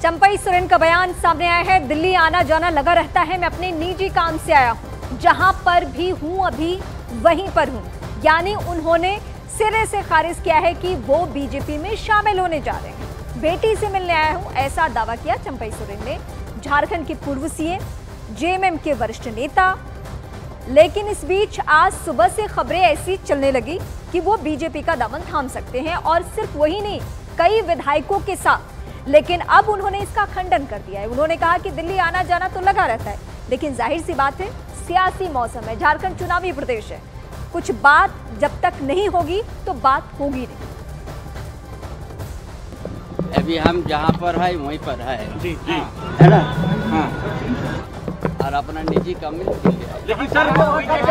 चंपई सोरेन का बयान सामने आया है। दिल्ली आना जाना लगा रहता है, मैं अपने निजी काम से आया हूं, जहां पर भी हूं अभी वहीं पर हूं। यानी उन्होंने सिरे से खारिज किया है कि वो बीजेपी में शामिल होने जा रहे हैं। बेटी से मिलने आया हूं, ऐसा दावा किया चंपई सोरेन ने। झारखंड के पूर्व सीएम, जेएमएम के वरिष्ठ नेता। लेकिन इस बीच आज सुबह से खबरें ऐसी चलने लगी कि वो बीजेपी का दामन थाम सकते हैं, और सिर्फ वही नहीं, कई विधायकों के साथ। लेकिन अब उन्होंने इसका खंडन कर दिया है। उन्होंने कहा कि दिल्ली आना जाना तो लगा रहता है, लेकिन जाहिर सी बात है सियासी मौसम है, झारखंड चुनावी प्रदेश है, कुछ बात जब तक नहीं होगी तो बात होगी नहीं। अभी हम जहाँ पर है वहीं पर है जी जी है ना। हाँ। और अपना निजी काम में लेकिन सर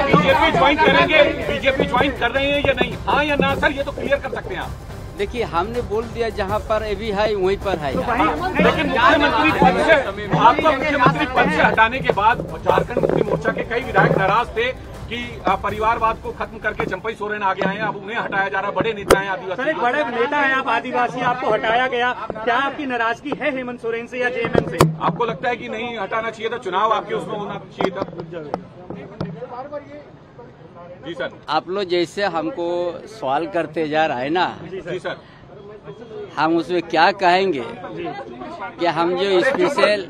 बीजेपी ज्वाइन करेंगे, बीजेपी ज्वाइन कर रहे हैं या नहीं, हाँ या ना सर, ये तो क्लियर कर सकते हैं आप। देखिए हमने बोल दिया जहाँ पर अभी है वहीं पर है। लेकिन मुख्यमंत्री पद से आपको मुख्यमंत्री पद से हटाने के बाद झारखंड मुक्ति मोर्चा के कई विधायक नाराज थे कि परिवारवाद को खत्म करके चंपई सोरेन आगे आए हैं, अब उन्हें हटाया जा रहा है। बड़े नेता हैं आदिवासी। सर एक बड़े नेता हैं आप आदिवासी, आपको हटाया गया, क्या आपकी नाराजगी है हेमंत सोरेन से या जेएमएम से? आपको लगता है कि नहीं हटाना चाहिए था, चुनाव आपके उसमें होना चाहिए था? जी सर। आप लोग जैसे हमको सवाल करते जा रहा है ना, जी सर, हम उसमें क्या कहेंगे कि हम जो स्पेशल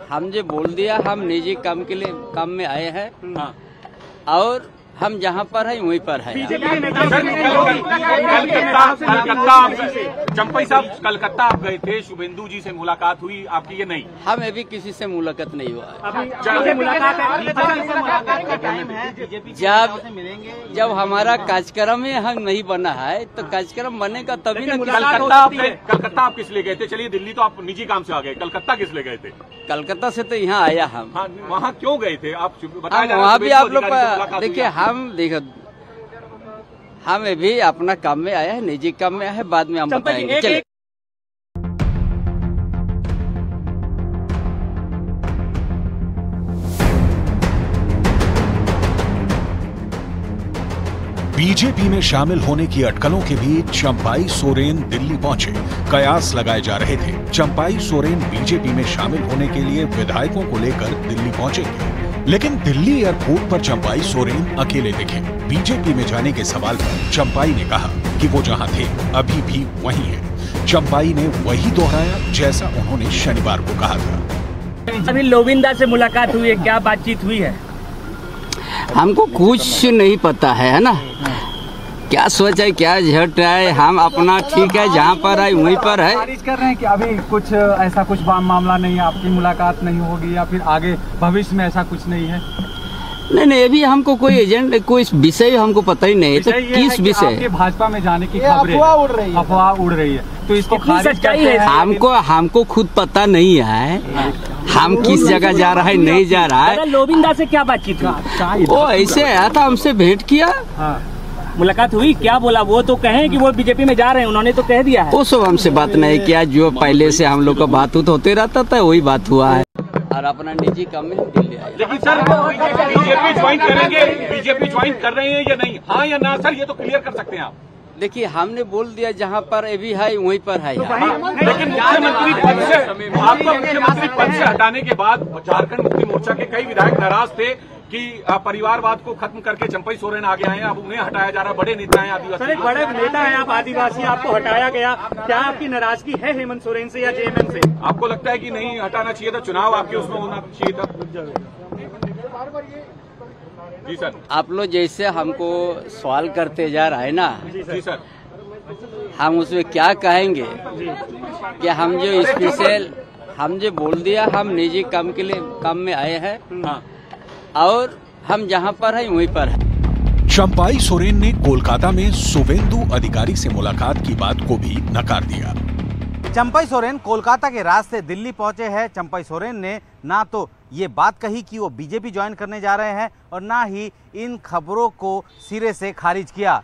हम जो बोल दिया, हम निजी काम के लिए काम में आए हैं। हाँ। और हम जहाँ पर है वहीं पर है। कलकत्ता चंपई साहब कलकत्ता आप गए थे, शुभेंदु जी से मुलाकात हुई आपकी? ये नहीं, हम अभी किसी से मुलाकात नहीं हुआ है। जब हमारा कार्यक्रम ही हम नहीं बना है तो कार्यक्रम बनेगा तभी ना। कलकत्ता आप किस लिए गए थे? चलिए दिल्ली तो आप निजी काम से आ गए, कलकत्ता किस लिए गए थे? कलकत्ता से तो यहाँ आया हम। हाँ, वहाँ क्यों गए थे आप? बताया वहाँ भी आप लोग देखिए, हम भी अपना काम में आया है, निजी काम में आया है, बाद में हम बताएंगे। चलिए। बीजेपी में शामिल होने की अटकलों के बीच चंपई सोरेन दिल्ली पहुंचे। कयास लगाए जा रहे थे चंपई सोरेन बीजेपी में शामिल होने के लिए विधायकों को लेकर दिल्ली पहुंचेंगे, लेकिन दिल्ली एयरपोर्ट पर चंपई सोरेन अकेले दिखे। बीजेपी में जाने के सवाल पर चंपई ने कहा कि वो जहां थे अभी भी वहीं हैं। चंपई ने वही दोहराया जैसा उन्होंने शनिवार को कहा था। अभी लोविंदा से मुलाकात हुई है, क्या बातचीत हुई है? हमको कुछ नहीं पता है ना, क्या सोच है, क्या झट है। हम अपना ठीक है, जहाँ पर है वहीं पर है। खारिज कर रहे हैं कि अभी कुछ ऐसा कुछ मामला नहीं है, आपकी मुलाकात नहीं होगी या फिर आगे भविष्य में ऐसा कुछ नहीं है? नहीं, अभी हमको कोई एजेंट, कोई विषय हमको पता ही नहीं। तो किस विषय? भाजपा में जाने की खबरें, अफवाह उड़ रही है, तो इसको खारिज करते हैं। हमको खुद पता नहीं है हम किस जगह जा रहा है, नहीं जा रहा है। लोविंदा से क्या बातचीत हुई? वो ऐसे आया था, हमसे भेंट किया, मुलाकात हुई, क्या बोला? वो तो कहें कि वो बीजेपी में जा रहे हैं, उन्होंने तो कह दिया है। वो सब हमसे बात नहीं किया, जो पहले से हम लोग का बात होते रहता था वही बात हुआ है। और अपना निजी काम में दिल्ली आए। लेकिन सर बीजेपी ज्वाइन करेंगे, बीजेपी ज्वाइन कर रहे हैं या नहीं, हाँ या ना सर, ये तो क्लियर कर सकते हैं आप। देखिए हमने बोल दिया जहाँ पर अभी है वहीं पर है। लेकिन मुख्यमंत्री पद से आपको मुख्यमंत्री पद से हटाने के बाद झारखंड मुक्ति मोर्चा के कई विधायक नाराज थे कि परिवारवाद को खत्म करके चंपई सोरेन आगे आए हैं, अब उन्हें हटाया जा रहा है। बड़े नेता हैं आदिवासी। सर एक बड़े नेता हैं आप आदिवासी, आपको हटाया गया, क्या आपकी नाराजगी है हेमंत सोरेन से या जेएमएम से? आपको लगता है कि नहीं हटाना चाहिए था, चुनाव आपके उसमें होना चाहिए था? जी सर। आप लोग जैसे हमको सवाल करते जा रहा है ना, जी सर, हम उसमें क्या कहेंगे कि हम जो स्पेशल हम जो बोल दिया, हम निजी काम के लिए काम में आए हैं। हाँ। और हम जहाँ पर है वहीं पर है। चंपई सोरेन ने कोलकाता में शुभेंदु अधिकारी से मुलाकात की बात को भी नकार दिया। चंपई सोरेन कोलकाता के रास्ते दिल्ली पहुंचे हैं। चंपई सोरेन ने ना तो ये बात कही कि वो बीजेपी ज्वाइन करने जा रहे हैं और ना ही इन खबरों को सिरे से खारिज किया।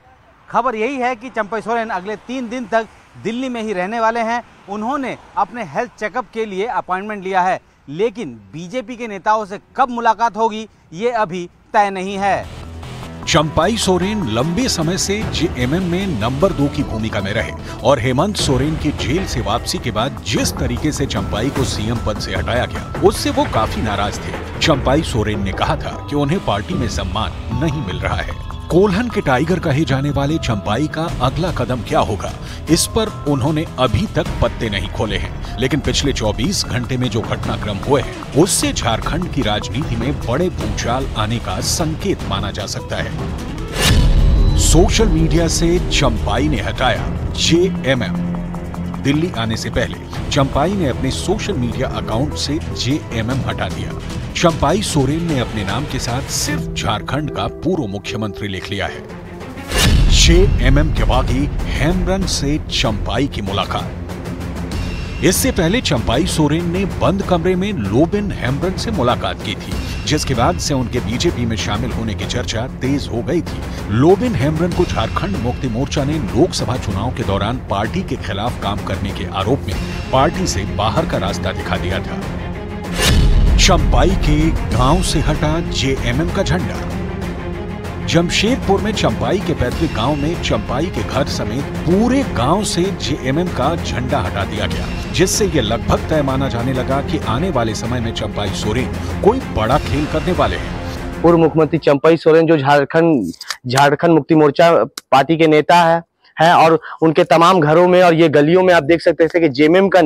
खबर यही है कि चंपई सोरेन अगले 3 दिन तक दिल्ली में ही रहने वाले हैं। उन्होंने अपने हेल्थ चेकअप के लिए अपॉइंटमेंट लिया है, लेकिन बीजेपी के नेताओं से कब मुलाकात होगी ये अभी तय नहीं है। चंपाई सोरेन लंबे समय से जेएमएम में नंबर 2 की भूमिका में रहे और हेमंत सोरेन की जेल से वापसी के बाद जिस तरीके से चंपाई को सीएम पद से हटाया गया, उससे वो काफी नाराज थे। चंपाई सोरेन ने कहा था कि उन्हें पार्टी में सम्मान नहीं मिल रहा है। कोल्हन के टाइगर कहे जाने वाले चंपाई का अगला कदम क्या होगा, इस पर उन्होंने अभी तक पत्ते नहीं खोले हैं। लेकिन पिछले 24 घंटे में जो घटनाक्रम हुए हैं, उससे झारखंड की राजनीति में बड़े भूचाल आने का संकेत माना जा सकता है। सोशल मीडिया से चंपाई ने हटाया जेएमएम। दिल्ली आने से पहले चंपाई ने अपने सोशल मीडिया अकाउंट से जेएमएम हटा दिया। चंपाई सोरेन ने अपने नाम के साथ सिर्फ झारखंड का पूर्व मुख्यमंत्री लिख लिया है। जेएमएम के बागी हेमरन से चंपाई की मुलाकात। इससे पहले चंपाई सोरेन ने बंद कमरे में लोबिन हेमरन से मुलाकात की थी, जिसके बाद से उनके बीजेपी में शामिल होने की चर्चा तेज हो गई थी। लोबिन हेमरन को झारखंड मुक्ति मोर्चा ने लोकसभा चुनाव के दौरान पार्टी के खिलाफ काम करने के आरोप में पार्टी से बाहर का रास्ता दिखा दिया था। चंपाई के गांव से हटा जेएमएम का झंडा। जमशेदपुर में चंपाई के पैतृक गांव में चंपाई के घर समेत पूरे गांव से जेएमएम का झंडा हटा दिया गया, जिससे यह लगभग तय माना जाने लगा कि आने वाले समय में चंपाई सोरेन कोई बड़ा खेल करने वाले हैं। पूर्व मुख्यमंत्री चंपाई सोरेन जो झारखंड मुक्ति मोर्चा पार्टी के नेता है और उनके तमाम घरों में और ये गलियों में आप देख सकते हैं कि जेएमएम का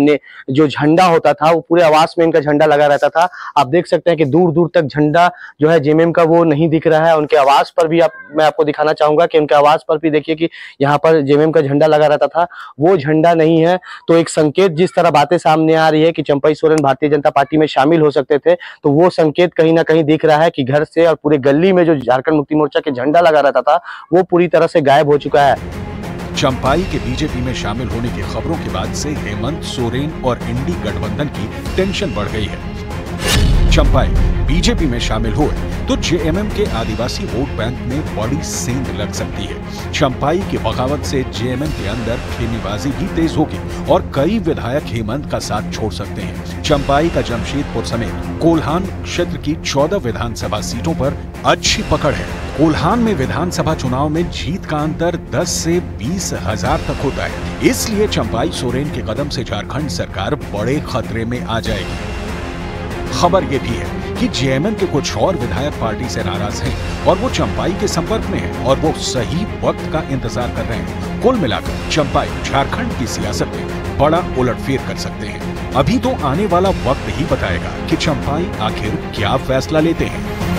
जो झंडा होता था वो पूरे आवास में इनका झंडा लगा रहता था। आप देख सकते हैं कि दूर दूर तक झंडा जो है जेएमएम का वो नहीं दिख रहा है। उनके आवास पर भी मैं आपको दिखाना चाहूंगा कि उनके आवास पर भी देखिए कि यहाँ पर जेएमएम का झंडा लगा रहता था, वो झंडा नहीं है। तो एक संकेत जिस तरह बातें सामने आ रही है कि चंपाई सोरेन भारतीय जनता पार्टी में शामिल हो सकते थे, तो वो संकेत कहीं ना कहीं दिख रहा है कि घर से और पूरे गली में जो झारखंड मुक्ति मोर्चा के झंडा लगा रहता था वो पूरी तरह से गायब हो चुका है। चंपाई के बीजेपी में शामिल होने की खबरों के बाद से हेमंत सोरेन और इंडी गठबंधन की टेंशन बढ़ गई है। चंपाई बीजेपी में शामिल हुए तो जेएमएम के आदिवासी वोट बैंक में बड़ी सेंध लग सकती है। चंपाई की बगावत से जेएमएम के अंदर खेमीबाजी भी तेज होगी और कई विधायक हेमंत का साथ छोड़ सकते हैं। चंपाई का जमशेदपुर समेत कोल्हान क्षेत्र की 14 विधानसभा सीटों पर अच्छी पकड़ है। कोल्हान में विधानसभा चुनाव में जीत का अंतर 10 से 20 हजार तक होता है, इसलिए चंपाई सोरेन के कदम से झारखंड सरकार बड़े खतरे में आ जाएगी। खबर ये भी है कि जेएमएम के कुछ और विधायक पार्टी से नाराज हैं और वो चंपाई के संपर्क में हैं और वो सही वक्त का इंतजार कर रहे हैं। कुल मिलाकर चंपाई झारखंड की सियासत में बड़ा उलटफेर कर सकते हैं। अभी तो आने वाला वक्त ही बताएगा कि चंपाई आखिर क्या फैसला लेते हैं।